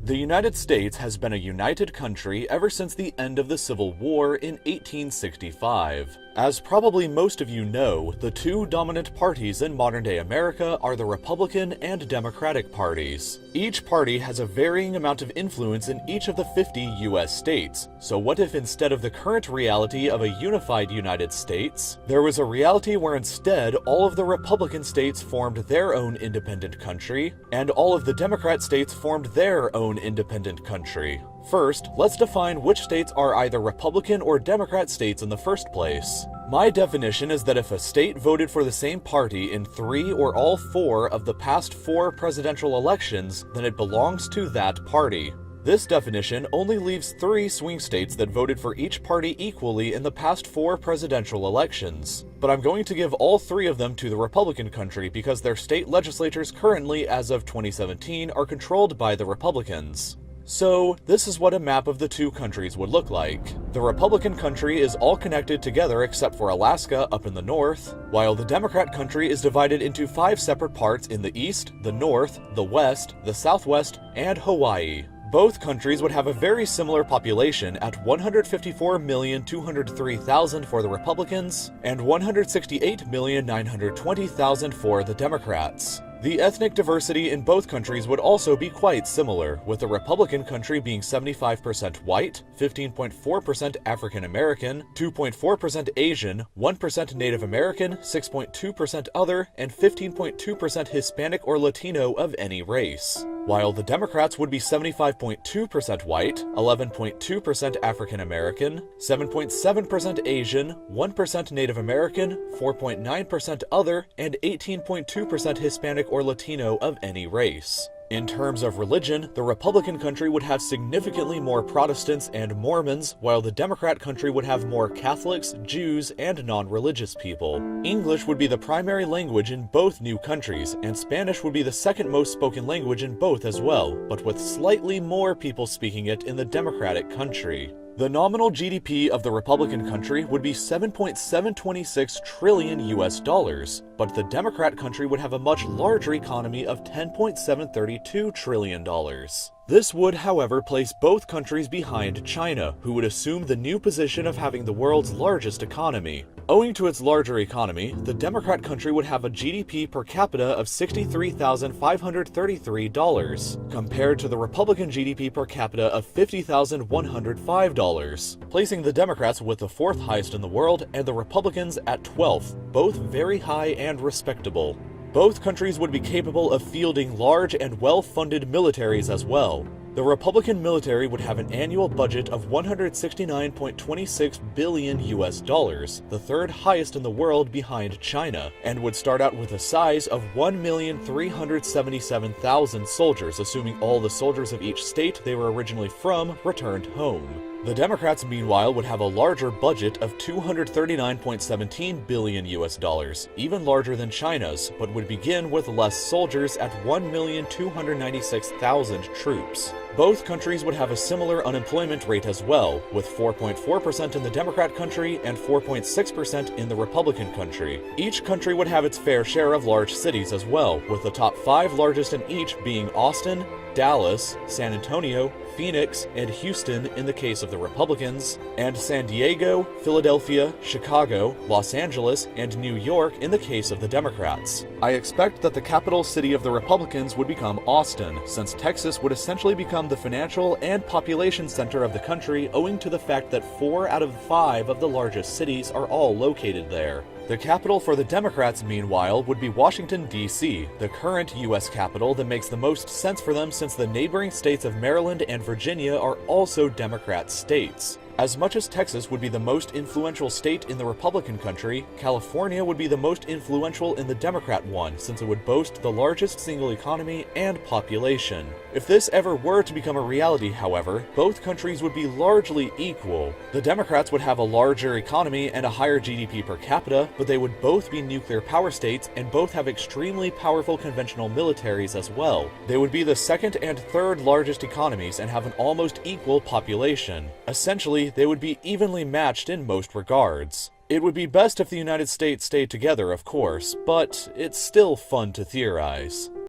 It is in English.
The United States has been a united country ever since the end of the Civil War in 1865. As probably most of you know, the two dominant parties in modern-day America are the Republican and Democratic parties. Each party has a varying amount of influence in each of the 50 US states, so what if instead of the current reality of a unified United States, there was a reality where instead all of the Republican states formed their own independent country, and all of the Democrat states formed their own independent country? First, let's define which states are either Republican or Democrat states in the first place. My definition is that if a state voted for the same party in 3 or all 4 of the past 4 presidential elections, then it belongs to that party. This definition only leaves 3 swing states that voted for each party equally in the past 4 presidential elections. But I'm going to give all 3 of them to the Republican country because their state legislatures currently, as of 2017, are controlled by the Republicans. So, this is what a map of the two countries would look like. The Republican country is all connected together except for Alaska up in the north, while the Democrat country is divided into 5 separate parts in the east, the north, the west, the southwest, and Hawaii. Both countries would have a very similar population at 154,203,000 for the Republicans and 168,920,000 for the Democrats. The ethnic diversity in both countries would also be quite similar, with the Republican country being 75% white, 15.4% African American, 2.4% Asian, 1% Native American, 6.2% other, and 15.2% Hispanic or Latino of any race. While the Democrats would be 75.2% white, 11.2% African American, 7.7% Asian, 1% Native American, 4.9% other, and 18.2% Hispanic or Latino of any race. In terms of religion, the Republican country would have significantly more Protestants and Mormons, while the Democrat country would have more Catholics, Jews, and non-religious people. English would be the primary language in both new countries, and Spanish would be the second most spoken language in both as well, but with slightly more people speaking it in the Democratic country. The nominal GDP of the Republican country would be 7.726 trillion US dollars, but the Democrat country would have a much larger economy of $10.732 trillion. This would, however, place both countries behind China, who would assume the new position of having the world's largest economy. Owing to its larger economy, the Democrat country would have a GDP per capita of $63,533, compared to the Republican GDP per capita of $50,105, placing the Democrats with the 4th highest in the world and the Republicans at 12th, both very high and respectable. Both countries would be capable of fielding large and well-funded militaries as well. The Republican military would have an annual budget of $169.26 billion US dollars, the 3rd highest in the world behind China, and would start out with a size of 1,377,000 soldiers, assuming all the soldiers of each state they were originally from returned home. The Democrats, meanwhile, would have a larger budget of $239.17 billion US dollars, even larger than China's, but would begin with less soldiers at 1,296,000 troops. Both countries would have a similar unemployment rate as well, with 4.4% in the Democrat country and 4.6% in the Republican country. Each country would have its fair share of large cities as well, with the top 5 largest in each being Austin, Dallas, San Antonio, Phoenix, and Houston in the case of the Republicans, and San Diego, Philadelphia, Chicago, Los Angeles, and New York in the case of the Democrats. I expect that the capital city of the Republicans would become Austin, since Texas would essentially become the financial and population center of the country owing to the fact that 4 out of 5 of the largest cities are all located there. The capital for the Democrats, meanwhile, would be Washington, D.C., the current U.S. capital that makes the most sense for them since the neighboring states of Maryland and Virginia are also Democrat states. As much as Texas would be the most influential state in the Republican country, California would be the most influential in the Democrat one, since it would boast the largest single economy and population. If this ever were to become a reality, however, both countries would be largely equal. The Democrats would have a larger economy and a higher GDP per capita, but they would both be nuclear power states and both have extremely powerful conventional militaries as well. They would be the 2nd and 3rd largest economies and have an almost equal population. Essentially, they would be evenly matched in most regards. It would be best if the United States stayed together, of course, but it's still fun to theorize.